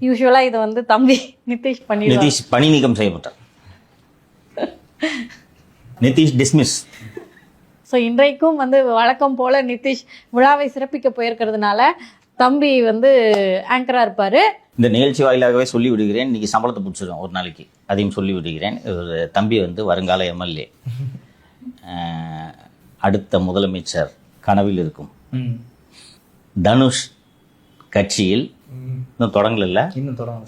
யூசுவலா இது வந்து தம்பி நிதிஷ் நிதிஷ் பணி நீக்கம் செய்யப்பட்டார். நிதிஷ் டிஸ்மிஸ். ஸோ இன்றைக்கும் வந்து வழக்கம் போல நிதிஷ் விழாவை சிறப்பிக்க போயிருக்கிறதுனால தம்பி வந்து ஆங்கரா இருப்பாரு. இந்த நிகழ்ச்சி வாயிலாகவே சொல்லி விடுகிறேன், இன்னைக்கு சம்பளத்தை பிடிச்சிடும் ஒரு நாளைக்கு, அதையும் சொல்லி விடுகிறேன். ஒரு தம்பி வந்து வருங்கால எம்எல்ஏ, அடுத்த முதலமைச்சர் கனவில் இருக்கும். தனுஷ் கட்சியில் இன்னும் தொடங்கல,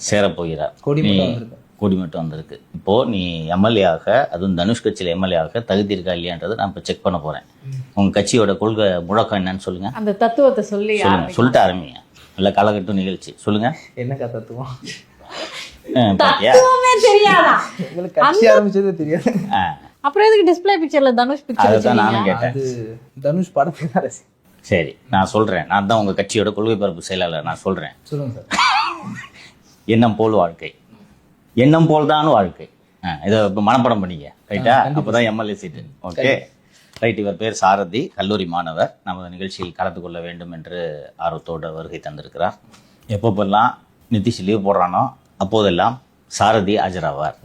சேரப்போகிறார். கொடி மட்டும் வந்திருக்கு. இப்போ நீ எம்எல்ஏ ஆக, அதுவும் தனுஷ் கட்சியில் எம்எல்ஏ ஆக தகுதி இருக்கா இல்லையான்றது நான் இப்போ செக் பண்ண போறேன். உங்க கட்சியோட கொள்கை முழக்கம் என்னன்னு சொல்லுங்க. அந்த தத்துவத்தை சொல்லிட்டு ஆரம்பிங்க. நல்ல காலகட்டம் நிகழ்ச்சி சொல்லுங்க. என்னக்கா தத்துவம்? தெரியாதா? கட்சி ஆரம்பிச்சதே தெரியாது. அப்புறம் எதுக்கு டிஸ்ப்ளே பிக்சர்ல தனுஷ் பிக்சர்? அதுதான் நானும் கேட்டேன். தனுஷ் படத்துக்கு சரி, நான் சொல்றேன். நான் தான் உங்க கட்சியோட கொள்கை பரப்பு செயலாளர். நான் சொல்றேன், சொல்லுங்க சார். எண்ணம் போல் வாழ்க்கை, எண்ணம் போல் தான் வாழ்க்கை. இதை இப்போ மனப்படம் பண்ணிக்க, ரைட்டா? அப்போதான் எம்எல்ஏ சீட்டு. Okay, right. இவர் பேர் சாரதி, கல்லூரி மாணவர். நமது நிகழ்ச்சியில் கலந்து கொள்ள வேண்டும் என்று ஆர்வத்தோடு வருகை தந்திருக்கிறார். எப்பப்பெல்லாம் நிதிஷ் லீவ் போடுறானோ அப்போதெல்லாம் சாரதி ஆஜராவார்.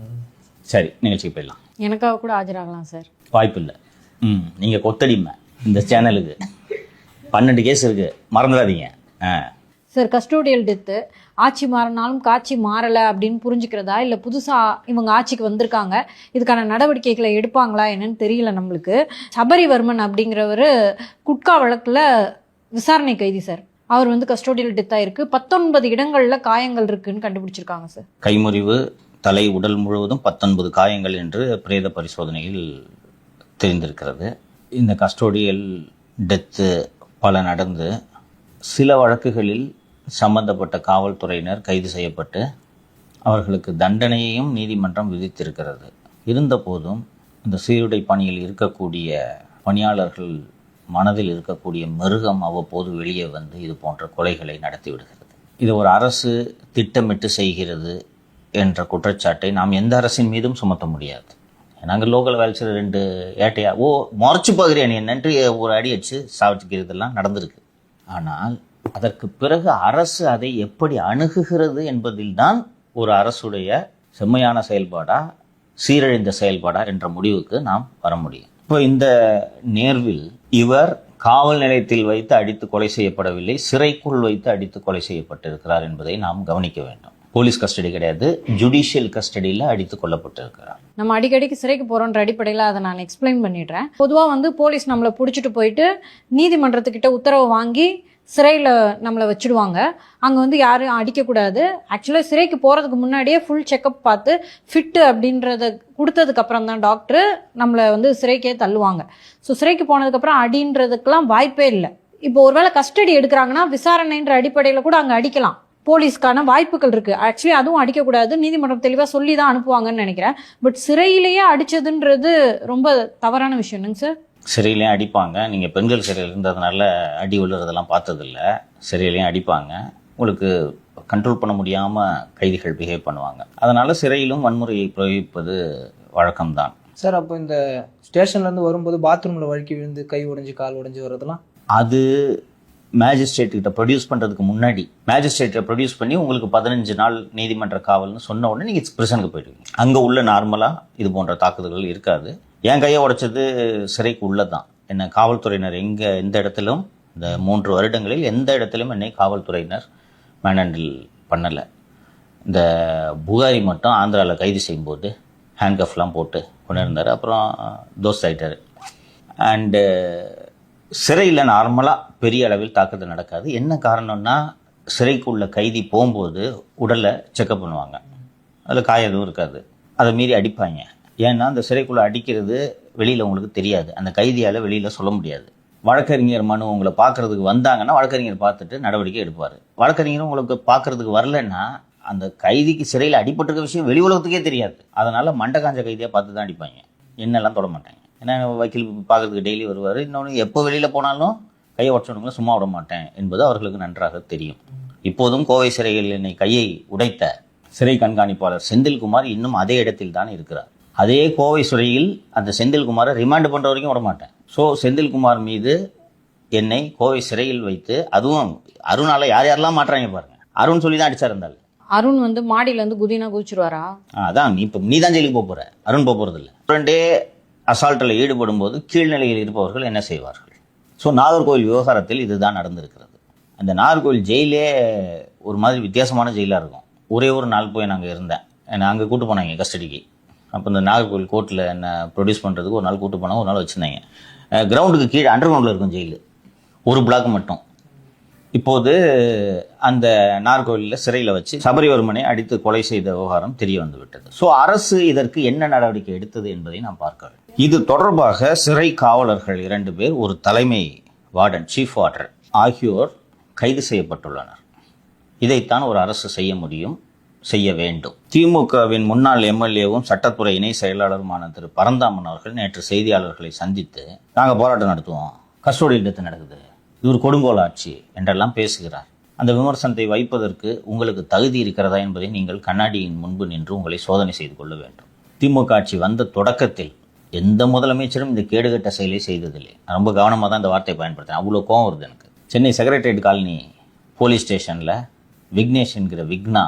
சரி, நிகழ்ச்சிக்கு போயிடலாம். எனக்காக கூட ஆஜராகலாம் சார். வாய்ப்பு இல்லை. நீங்கள் கொத்தடிமை இந்த சேனலுக்கு. 12 கேஸ் இருக்கு, மறந்துடாதீங்க சார். கஸ்டோடியல் டெத்து ஆட்சி மாறினாலும் காட்சி மாறலை அப்படின்னு புரிஞ்சுக்கிறதா, இல்லை புதுசாக இவங்க ஆட்சிக்கு வந்திருக்காங்க, இதுக்கான நடவடிக்கைகளை எடுப்பாங்களா என்னன்னு தெரியல நம்மளுக்கு. சபரிவர்மன் அப்படிங்கிறவர் குட்கா வழக்கில் விசாரணை கைதி சார். அவர் வந்து கஸ்டோடியல் டெத்தாக இருக்குது. 19 இடங்களில் காயங்கள் இருக்குன்னு கண்டுபிடிச்சிருக்காங்க சார். கைமுறிவு, தலை, உடல் முழுவதும் 19 காயங்கள் என்று பிரேத பரிசோதனையில் தெரிந்திருக்கிறது. இந்த கஸ்டோடியல் டெத்து பல நடந்து சில வழக்குகளில் சம்பந்தப்பட்ட காவல்துறையினர் கைது செய்யப்பட்டு அவர்களுக்கு தண்டனையையும் நீதிமன்றம் விதித்திருக்கிறது. இருந்தபோதும் இந்த சீருடை பணியில் இருக்கக்கூடிய பணியாளர்கள் மனதில் இருக்கக்கூடிய மிருகம் அவ்வப்போது வெளியே வந்து இது போன்ற கொலைகளை நடத்தி விடுகிறது. இது ஒரு அரசு திட்டமிட்டு செய்கிறது என்ற குற்றச்சாட்டை நாம் எந்த அரசின் மீதும் சுமத்த முடியாது. நாங்கள் லோக்கல் வேல்ஸில் 2 ஏட்டையா மறைச்சு பார்க்குறியா நீ என்னன்ட்டு ஒரு அடி அடிச்சு சாவச்சிக்கிறதெல்லாம் நடந்திருக்கு. ஆனால் அதற்கு பிறகு அரசு அதை எப்படி அணுகுகிறது என்பதில்தான் ஒரு அரசுடைய செம்மையான செயல்பாடா சீரழிந்த செயல்பாடா என்ற முடிவுக்கு நாம் வர முடியும். இப்போ இந்த நேர்வில் இவர் காவல் நிலையத்தில் வைத்து அடித்து கொலை செய்யப்படவில்லை, சிறைக்குள் வைத்து அடித்து கொலை செய்யப்பட்டிருக்கிறார் என்பதை நாம் கவனிக்க வேண்டும். போலீஸ் கஸ்டடி கிடையாது, ஜுடிஷியல் கஸ்டடியில் அடித்து கொல்லப்பட்டிருக்கிறார். நம்ம அடிக்கடிக்கு சிறைக்கு போறோன்ற அடிப்படையில் அதை நான் எக்ஸ்பிளைன் பண்ணிடுறேன். பொதுவாக வந்து போலீஸ் நம்மளை பிடிச்சிட்டு போயிட்டு நீதிமன்றத்துக்கிட்ட உத்தரவு வாங்கி சிறையில் நம்மளை வச்சுடுவாங்க. அங்கே வந்து யாரும் அடிக்கக்கூடாது. ஆக்சுவலாக சிறைக்கு போகிறதுக்கு முன்னாடியே ஃபுல் செக்கப் பார்த்து ஃபிட்டு அப்படின்றத கொடுத்ததுக்கு அப்புறம் தான் டாக்டர் நம்மளை வந்து சிறைக்கே தள்ளுவாங்க. ஸோ சிறைக்கு போனதுக்கப்புறம் அடின்றதுக்கெல்லாம் வாய்ப்பே இல்லை. இப்போ ஒருவேளை கஸ்டடி எடுக்கிறாங்கன்னா விசாரணைன்ற அடிப்படையில் கூட அங்கே அடிக்கலாம், போலீஸ்க்கான வாய்ப்புகள் இருக்கு. ஆக்சுவலி அதுவும் அடிக்கக்கூடாது, நீதிமன்றம் தெளிவாக சொல்லி தான் அனுப்புவாங்கன்னு நினைக்கிறேன். பட் சிறையிலேயே அடிச்சதுன்றது ரொம்ப தவறான விஷயம் இல்லைங்க சார்? சிறையிலையும் அடிப்பாங்க. நீங்கள் பெண்கள் சிறையில் இருந்ததுனால அடி விழுறதெல்லாம் பார்த்ததில்ல. சிறையிலையும் அடிப்பாங்க. உங்களுக்கு கண்ட்ரோல் பண்ண முடியாமல் கைதிகள் பிஹேவ் பண்ணுவாங்க. அதனால் சிறையிலும் வன்முறையை பிரயோகிப்பது வழக்கம்தான் சார். அப்போ இந்த ஸ்டேஷன்லேருந்து வரும்போது பாத்ரூமில் வழுக்கி விழுந்து கை உடைஞ்சு கால் உடைஞ்சு வர்றதெல்லாம் அது மேஜிஸ்ட்ரேட் கிட்ட ப்ரொடியூஸ் பண்ணுறதுக்கு முன்னாடி, மேஜிஸ்ட்ரேட்டை ப்ரொடியூஸ் பண்ணி உங்களுக்கு 15 நாள் நீதிமன்ற காவல்னு சொன்ன உடனே நீங்கள் பிரிசனுக்கு போயிடுவீங்க. அங்கே உள்ள நார்மலாக இது போன்ற தாக்குதல்கள் இருக்காது. என் கையை உடைச்சது சிறைக்கு உள்ளதான். என்னை காவல்துறையினர் எந்த இடத்திலும் இந்த 3 வருடங்களில் எந்த இடத்திலும் என்னை காவல்துறையினர் மேனண்டில் பண்ணலை. இந்த புகாரி மட்டும் ஆந்திராவில் கைது செய்யும்போது ஹேண்ட்கஃப்லாம் போட்டு கொண்டு இருந்தார். அப்புறம் தோஸ்த் ஆகிட்டார். அண்டு சிறையில் நார்மலாக பெரிய அளவில் தாக்குதல் நடக்காது. என்ன காரணம்னா, சிறைக்குள்ள கைதி போகும்போது உடலை செக்கப் பண்ணுவாங்க, அதில் காயம் எதுவும் இருக்காது. அதை மீறி அடிப்பாங்க. ஏன்னா அந்த சிறைக்குள்ளே அடிக்கிறது வெளியில் உங்களுக்கு தெரியாது, அந்த கைதியால் வெளியில் சொல்ல முடியாது. வழக்கறிஞர் மனு உங்களை பார்க்குறதுக்கு வந்தாங்கன்னா வழக்கறிஞர் பார்த்துட்டு நடவடிக்கை எடுப்பார். வழக்கறிஞர் உங்களுக்கு பார்க்குறதுக்கு வரலன்னா அந்த கைதிக்கு சிறையில் அடிபட்டிருக்க விஷயம் வெளி உலகத்துக்கே தெரியாது. அதனால் மண்டை காஞ்ச கைதியாக பார்த்து தான் அடிப்பாங்க, என்னெல்லாம் தொட மாட்டாங்க. ஏன்னா வக்கீல் பார்க்குறதுக்கு டெய்லி வருவார். இன்னொன்று, எப்போ வெளியில் போனாலும் கையை உடச்சவனுங்களை சும்மா விட மாட்டேன் என்பது அவர்களுக்கு நன்றாக தெரியும். இப்போதும் கோவை சிறையில் என்னை கையை உடைத்த சிறை கண்காணிப்பாளர் செந்தில்குமார் இன்னும் அதே இடத்தில் தான் இருக்கிறார். அதே கோவை சிறையில் அந்த செந்தில்குமாரை ரிமாண்ட் பண்ணுற வரைக்கும் விட மாட்டேன். ஸோ செந்தில்குமார் மீது என்னை கோவை சிறையில் வைத்து, அதுவும் அருணால் யார் யாரெல்லாம் மாட்டுறாங்க பாருங்கள். அருண் சொல்லி தான் அடிச்சார் இருந்தாலும் அருண் வந்து மாடியில இருந்து குதினா குதிச்சிருவாரா? அதான் நீ தான் ஜெயிலுக்கு போக போற, அருண் போக போறது இல்லை. ரெண்டே அசால்ட்டில் ஈடுபடும் போது கீழ்நிலையில் இருப்பவர்கள் என்ன செய்வார்கள்? ஸோ நாகர்கோவில் விவகாரத்தில் இதுதான் நடந்திருக்கிறது. அந்த நாகர்கோவில் ஜெயிலே ஒரு மாதிரி வித்தியாசமான ஜெயிலாக இருக்கும். ஒரே ஒரு நாள் போய் நாங்கள் இருந்தேன், என்னை அங்கே கூட்டு போனாங்க கஸ்டடிக்கு. அப்போ இந்த நாகர்கோவில் கோர்ட்டில் என்னை ப்ரொடியூஸ் பண்ணுறதுக்கு ஒரு நாள் கூட்டு போனாங்க, ஒரு நாள் வச்சுருந்தாங்க. கிரவுண்டுக்கு கீழே அண்டர் கிரவுண்டில் இருக்கும் ஜெயிலு, ஒரு பிளாக் மட்டும். இப்போது அந்த நாகர்கோவிலில் சிறையில் வச்சு சபரிவர்மனை அடித்து கொலை செய்த விவகாரம் தெரிய வந்து விட்டது. ஸோ அரசு இதற்கு என்ன நடவடிக்கை எடுத்தது என்பதை நாம் பார்க்க வேண்டும். இது தொடர்பாக சிறை காவலர்கள் 2 பேர், ஒரு தலைமை வார்டன், சீஃப் வார்டர் ஆகியோர் கைது செய்யப்பட்டுள்ளனர். இதைத்தான் ஒரு அரசு செய்ய முடியும், செய்ய வேண்டும். திமுகவின் முன்னாள் எம்எல்ஏவும் சட்டத்துறை இணை செயலாளருமான திரு பரந்தாமன் அவர்கள் நேற்று செய்தியாளர்களை சந்தித்து, நாங்கள் போராட்டம் நடத்துவோம், கஸ்டோடியல் டெத் நடக்குது, இது ஒரு கொடுங்கோல் ஆட்சி என்றெல்லாம் பேசுகிறார். அந்த விமர்சனத்தை வைப்பதற்கு உங்களுக்கு தகுதி இருக்கிறதா என்பதை நீங்கள் கண்ணாடியின் முன்பு நின்று உங்களை சோதனை செய்து கொள்ள வேண்டும். திமுக ஆட்சி வந்த தொடக்கத்தில் எந்த முதலமைச்சரும் இந்த கேடுகட்ட செயலை செய்ததில்லை. நான் ரொம்ப கவனமாக தான் இந்த வார்த்தையை பயன்படுத்தினேன், அவ்வளோ கோவம் வருது எனக்கு. சென்னை செக்ரட்டரியேட் காலனி போலீஸ் ஸ்டேஷனில் விக்னேஷ் என்கிற விக்னா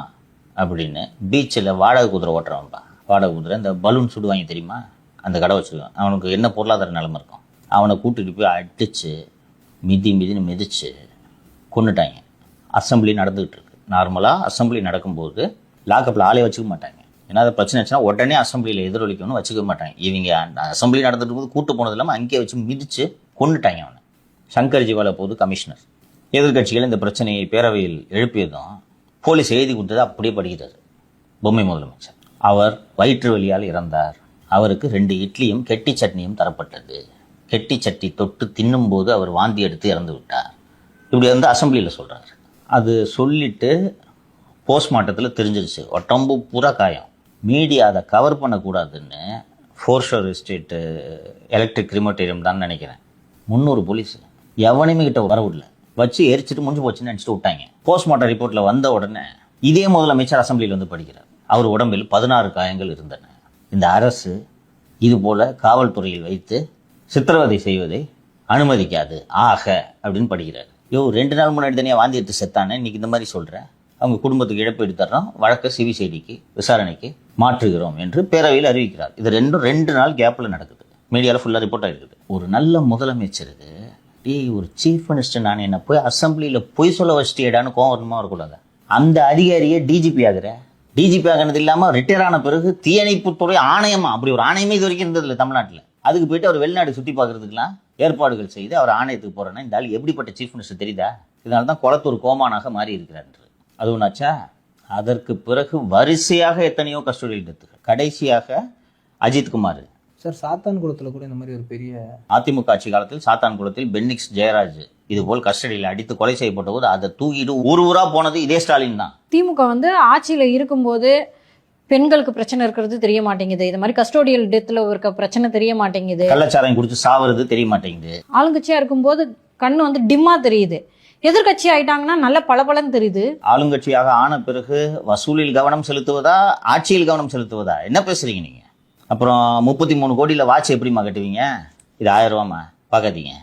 அப்படின்னு பீச்சில் வாடகை குதிரை ஓட்டுறவன்பா. வாடகை குதிரை இந்த பலூன் சுடுவாங்க தெரியுமா, அந்த கடை வச்சுருக்கான். அவனுக்கு என்ன பொருளாதார நிலைமை இருக்கும், அவனை கூட்டிகிட்டு போய் அடித்து மிதின்னு மிதித்து கொண்டுட்டாங்க. அசம்பிளி நடந்துகிட்டு இருக்கு. நார்மலாக அசம்பிளி நடக்கும்போது லாக்கப்பில் ஆளே வச்சுக்க மாட்டாங்க. ஏன்னா அது பிரச்சனை ஆச்சுன்னா உடனே அசம்பிளியில் எதிரொலிக்கணும்னு வச்சுக்க மாட்டாங்க. இவங்க அந்த அசம்பிளி நடந்துட்டு போது கூட்டு போனது இல்லாமல் அங்கேயே வச்சு மிதித்து கொண்டுட்டாங்க அவனை. சங்கர் ஜிவால போது கமிஷனர். எதிர்கட்சிகள் இந்த பிரச்சனையை பேரவையில் எழுப்பியதும் போலீஸ் எழுதி கொடுத்தது அப்படியே படிக்கிறார் பொம்மை முதலமைச்சர். அவர் வயிற்று வலியால் இறந்தார், அவருக்கு 2 இட்லியும் கெட்டி சட்னியும் தரப்பட்டது, கெட்டி சட்டி தொட்டு தின்னும்போது அவர் வாந்தி எடுத்து இறந்து விட்டார், இப்படி வந்து அசம்பிளியில் சொல்கிறார். அது சொல்லிட்டு போஸ்ட்மார்ட்டத்தில் தெரிஞ்சிருச்சு உடம்பு பூரா காயம். மீடியா அதை கவர் பண்ணக்கூடாதுன்னு ஃபோர்ஷோர் எஸ்டேட்டு எலக்ட்ரிக் கிரிமட்டோரியம் தான் நினைக்கிறேன், 300 போலீஸ் எவனையுமே கிட்ட வரவில்லை, வச்சு எரிச்சிட்டு முடிஞ்சு போச்சுன்னு நினச்சிட்டு விட்டாங்க. போஸ்ட்மார்ட்டம் ரிப்போர்ட்டில் வந்த உடனே இதே முதலமைச்சர் அசம்பிளியில் வந்து படிக்கிறார். அவர் உடம்பில் 16 காயங்கள் இருந்தன. இந்த அரசு இதுபோல் காவல்துறையில் வைத்து சித்திரவதை செய்வதை அனுமதிக்காது ஆக அப்படின்னு படிக்கிறார். 2 நாள் முன்னாடி தனியாக வாந்தி எடுத்து செத்தானே, இன்னைக்கு இந்த மாதிரி சொல்கிறேன், அவங்க குடும்பத்துக்கு இழப்பு எடுத்துறோம், வழக்கை சிபிசிஐடிக்கு விசாரணைக்கு மாற்றுகிறோம் என்று பேரவையில் அறிவிக்கிறார். இது 2 நாள் கேப்பில் நடக்குது, மீடியாவில் ஃபுல்லாக ரிப்போர்ட் ஆகிருக்குது. ஒரு நல்ல முதலமைச்சருக்கு ஒரு சீஃப் மினிஸ்டர் நான் என்ன போய் அசம்பிளியில் பொய் சொல்ல வச்சுட்டேடான்னு கோவம் வரணுமா வரக்கூடாது? அந்த அதிகாரியை டிஜிபி ஆகிற, டிஜிபி ஆகினது இல்லாமல் ரிட்டையர் ஆன பிறகு தீயணைப்புத்துறை ஆணையமா, அப்படி ஒரு ஆணையமே இது வரைக்கும் இருந்ததில்லை தமிழ்நாட்டில். அதுக்கு போயிட்டு அவர் வெளிநாடு சுற்றி பார்க்கறதுக்குலாம் ஏற்பாடுகள் செய்து அவர் ஆணையத்துக்கு போகிறேன்னா இந்த ஆள் எப்படிப்பட்ட சீஃப் மினிஸ்டர் தெரியுதா? இதனால தான் குளத்தூர் கோமானாக மாறி இருக்கிறார். அது ஒன்றாச்சா. அதற்கு பிறகு வரிசையாக எத்தனையோ கஸ்டோடியல் டெத்துகள். கடைசியாக அஜித்குமார் சார், சாத்தான்குளத்தில் கூட இந்த மாதிரி ஒரு பெரிய அதிமுக ஆட்சி காலத்தில் சாத்தான்குளத்தில் பென்னிக்ஸ் ஜெயராஜ் இதுபோல் கஸ்டடியில் அடித்து கொலை செய்யப்பட்ட போது அதை தூக்கிட்டு ஊரா போனது இதே ஸ்டாலின் தான். திமுக வந்து ஆட்சியில் இருக்கும்போது பெண்களுக்கு பிரச்சனை இருக்கிறது தெரிய மாட்டேங்குது, இது மாதிரி கஸ்டோடியல் டெத்ல இருக்க பிரச்சனை தெரிய மாட்டேங்குது, கள்ளச்சாராயம் குடிச்சு சாவறது தெரிய மாட்டேங்குது. ஆளுங்கட்சியா இருக்கும்போது கண்ணு வந்து டிம்மா தெரியுது, எதிர்கட்சி ஆயிட்டாங்கன்னா நல்ல பளபளன்னு தெரியுது. ஆளுங்கட்சியாக ஆன பிறகு வசூலில் கவனம் செலுத்துவதா ஆட்சியில் கவனம் செலுத்துவதா? என்ன பேசுறீங்க நீங்க? அப்புறம் 33 கோடியில் வாட்ச் எப்படிமா கட்டுவீங்க? இது 1000 ரூபாமா பார்க்காதீங்க.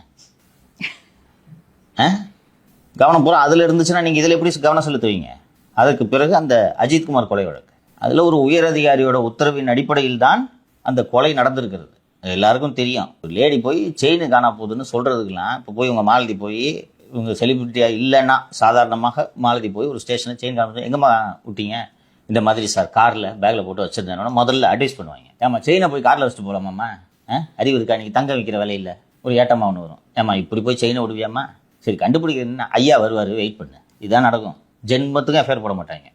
கவனம் பூரா அதில் இருந்துச்சுன்னா நீங்கள் இதில் எப்படி கவனம் செலுத்துவீங்க? அதற்கு பிறகு அந்த அஜித்குமார் கொலை வழக்கு, அதில் ஒரு உயர் அதிகாரியோட உத்தரவின் அடிப்படையில் தான் அந்த கொலை நடந்திருக்கிறது. எல்லாருக்கும் தெரியும். ஒரு லேடி போய் செயின் காணா போகுதுன்னு சொல்கிறதுக்கெல்லாம் இப்போ போய் உங்கள் மாலதி போய் இவங்க செலிபிரிட்டியாக இல்லைன்னா சாதாரணமாக மாலதி போய் ஒரு ஸ்டேஷனில் செயின் காண எங்கேம்மா விட்டீங்க? இந்த மாதிரி சார் காரில் பேக்கில் போட்டு வச்சுருந்தேன்னா முதல்ல அட்வைஸ் பண்ணுவாங்க, ஏமா செயினை போய் காரில் வச்சுட்டு போகலாமாம்மா, அறிவு இருக்கா? நீங்கள் தங்க வைக்கிற வேலையில் ஒரு ஏட்டமாக ஒன்று வரும், ஏமா இப்படி போய் செயினை விடுவியாம்மா, சரி கண்டுபிடிக்கிறதுன்னா ஐயா வருவார் வெயிட் பண்ணு, இதான் நடக்கும். ஜென்மத்துக்கும் எஃப்ஐஆர் போட மாட்டாங்க.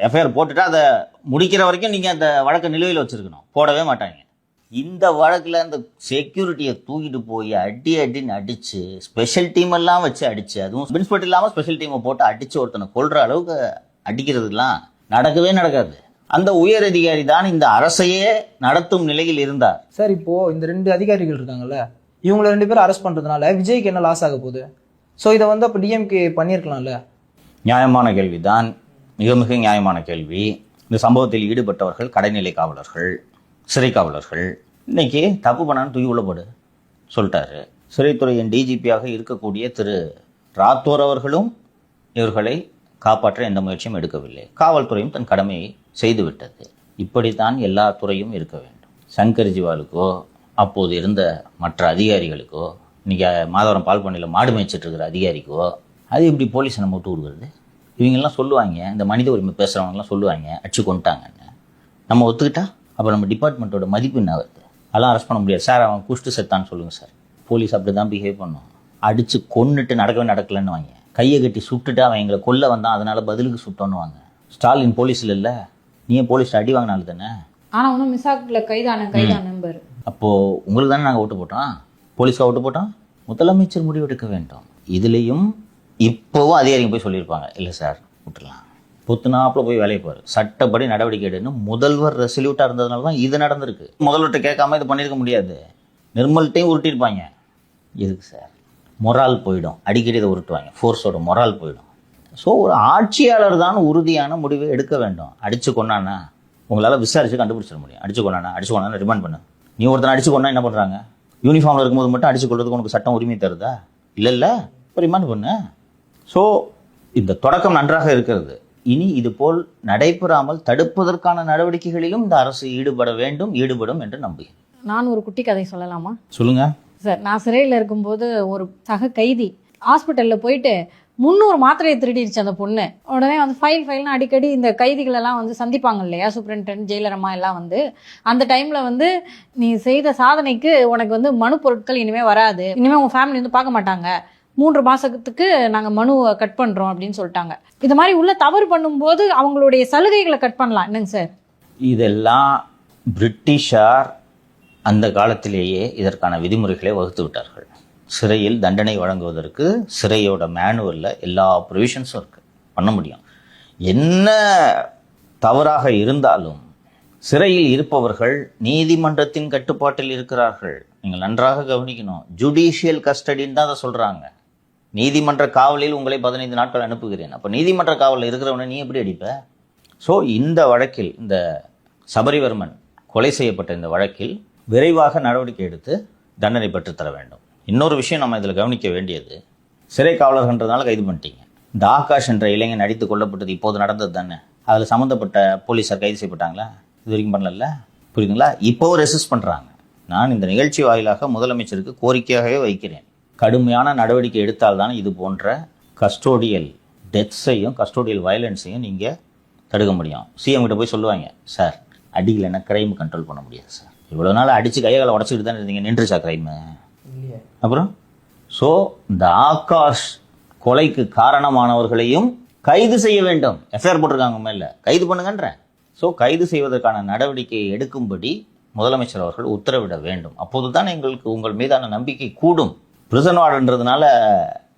எஃப்ஐஆர் போட்டுட்டா அதை முடிக்கிற வரைக்கும் நீங்கள் அந்த வழக்கை நிலுவையில் வச்சுருக்கணும், போடவே மாட்டாங்க. இந்த வழக்கில் அந்த செக்யூரிட்டியை தூக்கிட்டு போய் அடின்னு அடித்து ஸ்பெஷல் டீம் எல்லாம் வச்சு அடித்து, அதுவும் பிரின்ஸ்பெக்டர் இல்லாமல் ஸ்பெஷல் டீமை போட்டு அடித்து ஒருத்தனை கொல்ற அளவுக்கு அடிக்கிறதுலாம் நடக்கவே நடக்காது. அந்த உயர் அதிகாரி தான் இந்த அரசையே நடத்தும் நிலையில் இருந்தார். சார், இப்போ இந்த 2 அதிகாரிகள் இருக்காங்கல்ல, இவங்களை 2 பேரும் அரெஸ்ட் பண்ணுறதுனால விஜய்க்கு என்ன லாஸ் ஆக போகுது? ஸோ இதை வந்து அப்போ டிஎம்கே பண்ணியிருக்கலாம்ல? நியாயமான கேள்வி தான், மிக மிக நியாயமான கேள்வி. இந்த சம்பவத்தில் ஈடுபட்டவர்கள் கடைநிலை காவலர்கள், சிறை காவலர்கள். இன்னைக்கு தப்பு பண்ணான்னு தூக்கி உள்ள போடு சொல்லிட்டாரு. சிறைத்துறையின் டிஜிபியாக இருக்கக்கூடிய திரு ராத்தோர் அவர்களும் இவர்களை காப்பாற்ற எந்த முயற்சியும் எடுக்கவில்லை. காவல்துறையும் தன் கடமையை செய்துவிட்டது. இப்படித்தான் எல்லா துறையும் இருக்க வேண்டும். சங்கர் ஜிவாலுக்கோ அப்போது இருந்த மற்ற அதிகாரிகளுக்கோ, இன்னைக்கு மாதவரம் பால் பண்ணையில் மாடு மேய்ச்சிட்டு இருக்கிற அதிகாரிக்கோ, அது எப்படி போலீஸை நம்ம விட்டு கொடுக்குறது? இவங்கெல்லாம் சொல்லுவாங்க, இந்த மனித உரிமை பேசுகிறவங்கலாம் சொல்லுவாங்க அடிச்சு கொண்டுட்டாங்கன்னு. நம்ம ஒத்துக்கிட்டா அப்போ நம்ம டிபார்ட்மெண்ட்டோட மதிப்பு என்ன வருது? அதெல்லாம் அரெஸ்ட் பண்ண முடியாது சார், அவன் குஷ்டு செத்தான்னு சொல்லுங்கள் சார். போலீஸ் அப்படி தான் பிஹேவ் பண்ணும். அடித்து கொன்னுட்டு நடக்கலன்னு வாங்க, கையை கட்டி சுட்டுட்டு அவன் எங்களை கொல்ல வந்தான் அதனால பதிலுக்கு சுட்டோன்னு வாங்க. ஸ்டாலின் போலீஸில் இல்லை, நீ ஏன் போலீஸ் அடி வாங்கினாலும் தானே. ஆனால் ஒன்றும் மிஸ் ஆகல, கைதான நம்பர். அப்போது உங்களுக்கு தானே நாங்கள் ஓட்டு போட்டோம், போலீஸ்க்காக ஓட்டு போட்டோம். முதலமைச்சர் முடிவெடுக்க வேண்டும். இதுலேயும் இப்போவும் அதிகாரிங்க போய் சொல்லியிருப்பாங்க, இல்லை சார் விட்டுலாம், பொத்துனாப்பில் போய் வேலையை பாரு, சட்டப்படி நடவடிக்கை எடுன்னு முதல்வர் ரெசல்யூட்டாக இருந்ததுனால தான் இது நடந்திருக்கு. முதல்வர்கிட்ட கேட்காம இது பண்ணியிருக்க முடியாது. நிர்மல்கிட்டையும் உருட்டியிருப்பாங்க. எதுக்கு சார்? மொரால் போயிடும். அடிக்கடி இதை உருட்டுவாங்க, ஃபோர்ஸோட மொரால் போயிடும். ஸோ ஒரு ஆட்சியாளர் தான் உறுதியான முடிவை எடுக்க வேண்டும். அடிச்சு கொண்டானா உங்களால் விசாரித்து கண்டுபிடிச்சிட முடியும். அடிச்சு கொண்டானா ரிமாண்ட் பண்ணு. நீ ஒருத்தனை அடிச்சு கொண்டா என்ன பண்ணுறாங்க? யூனிஃபார்மில் இருக்கும்போது மட்டும் அடிச்சு கொள்றதுக்கு உனக்கு சட்டம் உரிமை தருதா? இல்லை, இப்போ ரிமாண்ட் பண்ணு. ஸோ இந்த தொடக்கம் நன்றாக இருக்கிறது. இனி இது போல் நடைபெறாமல் தடுப்பதற்கான நடவடிக்கைகளிலும் இந்த அரசு ஈடுபடும் என்று நம்புகிறேன். நான் ஒரு குட்டி கதை சொல்லலாமா? சொல்லுங்க சார். நான் சிறையில் இருக்கும்போது ஒரு சக கைதி ஹாஸ்பிட்டலில் போயிட்டு 300 மாத்திரையை திருடிடுச்சு அந்த பொண்ணு. உடனே வந்து ஃபைல்னு அடிக்கடி இந்த கைதிகள் எல்லாம் வந்து சந்திப்பாங்க இல்லையா, சூப்பரிண்டென்டென்ட், ஜெயிலரம்மா எல்லாம் வந்து அந்த டைமில் வந்து நீ செய்த சாதனைக்கு உனக்கு வந்து மனு பொருட்கள் இனிமேல் வராது, இனிமேல் உங்கள் ஃபேமிலி வந்து பார்க்க மாட்டாங்க, 3 மாதத்துக்கு நாங்கள் மனுவை கட் பண்ணுறோம் அப்படின்னு சொல்லிட்டாங்க. இது மாதிரி உள்ள தவறு பண்ணும்போது அவங்களுடைய சலுகைகளை கட் பண்ணலாம் என்னங்க சார்? இதெல்லாம் பிரிட்டிஷார் அந்த காலத்திலேயே இதற்கான விதிமுறைகளை வகுத்து விட்டார்கள். சிறையில் தண்டனை வழங்குவதற்கு சிறையோட மேனுவலில் எல்லா ப்ரொவிஷன்ஸும் இருக்குது, பண்ண முடியும். என்ன தவறாக இருந்தாலும் சிறையில் இருப்பவர்கள் நீதிமன்றத்தின் கட்டுப்பாட்டில் இருக்கிறார்கள். நீங்கள் நன்றாக கவனிக்கணும். ஜுடிஷியல் கஸ்டடின்னு தான் அதை சொல்கிறாங்க. நீதிமன்ற காவலில் உங்களை 15 நாட்கள் அனுப்புகிறேன். அப்போ நீதிமன்ற காவலில் இருக்கிறவனை நீ எப்படி அடிப்ப? ஸோ இந்த வழக்கில், இந்த சபரிவர்மன் கொலை செய்யப்பட்ட இந்த வழக்கில் விரைவாக நடவடிக்கை எடுத்து தண்டனை பெற்றுத்தர வேண்டும். இன்னொரு விஷயம் நம்ம இதில் கவனிக்க வேண்டியது, சிறை காவலர்ன்றதுனால கைது பண்ணிட்டீங்க. இந்த ஆகாஷ் என்ற இளைஞன் அடித்து கொல்லப்பட்டது இப்போது நடந்தது தானே. அதில் சம்மந்தப்பட்ட போலீஸார் கைது செய்யப்பட்டாங்களா? இது வரைக்கும் பண்ணல. புரியுதுங்களா? இப்போவும் ரெசிஸ்ட் பண்ணுறாங்க. நான் இந்த நிகழ்ச்சி வாயிலாக முதலமைச்சருக்கு கோரிக்கையாகவே வைக்கிறேன். கடுமையான நடவடிக்கை எடுத்தால்தான் இது போன்ற கஸ்டோடியல் டெத்ஸையும் கஸ்டோடியல் வயலன்ஸையும் நீங்கள் தடுக்க முடியும். சிஎம் கிட்ட போய் சொல்லுவாங்க, சார் அடிக்கலைன்னா கிரைம் கண்ட்ரோல் பண்ண முடியாது சார். இவ்வளோ நாள் அடித்து கைகளை உடச்சிக்கிட்டு தான் இருந்தீங்க, நின்றுச்சா கிரைமு? அப்புறம் ஸோ இந்த ஆகாஷ் கொலைக்கு காரணமானவர்களையும் கைது செய்ய வேண்டும். எஃப்ஐஆர் போட்டிருக்காங்க மேலே, கைது பண்ணுங்கன்றேன். ஸோ கைது செய்வதற்கான நடவடிக்கையை எடுக்கும்படி முதலமைச்சர் அவர்கள் உத்தரவிட வேண்டும். அப்போது தான் எங்களுக்கு உங்கள் மீதான நம்பிக்கை கூடும். பிரிசன் வார்டுன்றதுனால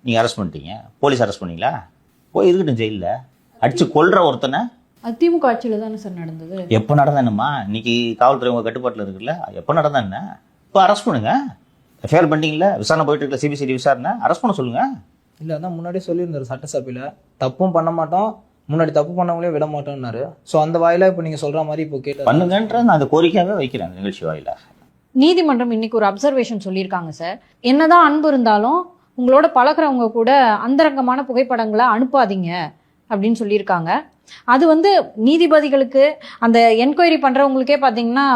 நீங்கள் அரெஸ்ட் பண்ணிட்டீங்க, போலீஸ் அரெஸ்ட் பண்ணீங்களா? போய் இருக்கட்டும் ஜெயிலில். அடித்து கொல்ற ஒருத்தனை அதிமுக ஆட்சியில் தானே சார் நடந்தது. எப்போ நடந்தா என்னம்மா? இன்னைக்கு காவல்துறை உங்கள் கட்டுப்பாட்டில் இருக்குல்ல, எப்போ நடந்தா என்ன? இப்போ அரெஸ்ட் பண்ணுங்க. எஃப்ஐஆர் பண்ணிட்டீங்களா? விசாரணை போயிட்டு இருக்கல, சிபிசிடி விசாரணை, அரெஸ்ட் பண்ண சொல்லுங்க. இல்லை, அதான் முன்னாடியே சொல்லியிருந்தாரு சட்டசபையில், தப்பும் பண்ண மாட்டோம், முன்னாடி தப்பு பண்ணவங்களே விட மாட்டோம்னாரு. ஸோ அந்த வாயிலாக இப்போ நீங்கள் சொல்கிற மாதிரி இப்போ கேட்டு பண்ணுங்கன்ற நான் அந்த கோரிக்கையாகவே வைக்கிறேன் நிகழ்ச்சி வாயிலாக. நீதிமன்றம் இன்னைக்கு ஒரு அப்சர்வேஷன் சொல்லியிருக்காங்க சார். என்னதான் அன்பு இருந்தாலும் உங்களோட பழகிறவங்க கூட அந்தரங்கமான புகைப்படங்களை அனுப்பாதீங்க அப்படின்னு சொல்லியிருக்காங்க. அது வந்து நீதிபதிகளுக்கு, அந்த என்கொயரி பண்ணுறவங்களுக்கே பார்த்தீங்கன்னா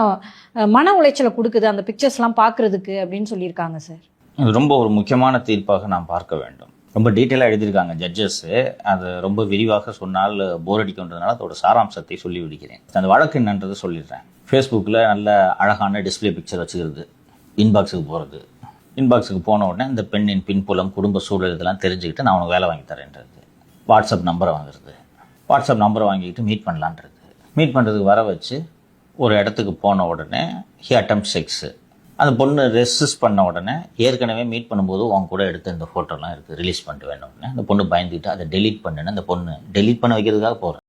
மன உளைச்சலை கொடுக்குது அந்த பிக்சர்ஸ்லாம் பார்க்குறதுக்கு அப்படின்னு சொல்லியிருக்காங்க சார். இது ரொம்ப ஒரு முக்கியமான தீர்ப்பாக நாம் பார்க்க வேண்டும். ரொம்ப டீட்டெயிலாக எழுதியிருக்காங்க ஜட்ஜஸ்ஸு. அது ரொம்ப விரிவாக சொன்னால் போர் அடிக்கின்றதுனால அதோட சாராம்சத்தை சொல்லி விடுகிறேன். அந்த வழக்கு என்னன்றது சொல்லிடுறேன். ஃபேஸ்புக்கில் நல்ல அழகான டிஸ்பிளே பிக்சர் வச்சுக்கிறது, இன்பாக்ஸுக்கு போகிறது. இன்பாக்ஸுக்கு போன உடனே இந்த பெண்ணின் பின்புலம், குடும்ப சூழல் இதெல்லாம் தெரிஞ்சுக்கிட்டு நான் உனக்கு வேலை வாங்கி தரேன்றது. வாட்ஸ்அப் நம்பரை வாங்குறது, வாட்ஸ்அப் நம்பரை வாங்கிக்கிட்டு மீட் பண்ணலான்றது. மீட் பண்ணுறதுக்கு வர வச்சு ஒரு இடத்துக்கு போன உடனே ஹி அட்டெம்ப்ட் செக்ஸு. அந்த பொண்ணு ரெசிஸ்ட் பண்ண உடனே ஏற்கனவே மீட் பண்ணும்போது அவங்க கூட எடுத்து இந்த ஃபோட்டோலாம் இருக்குது, ரிலீஸ் பண்ணிட்டு வேணும். அந்த பொண்ணு பயந்துக்கிட்டு அதை டெலீட் பண்ணுன்னு அந்த பொண்ணு டெலீட் பண்ண வைக்கிறதுக்காக போகிறேன்.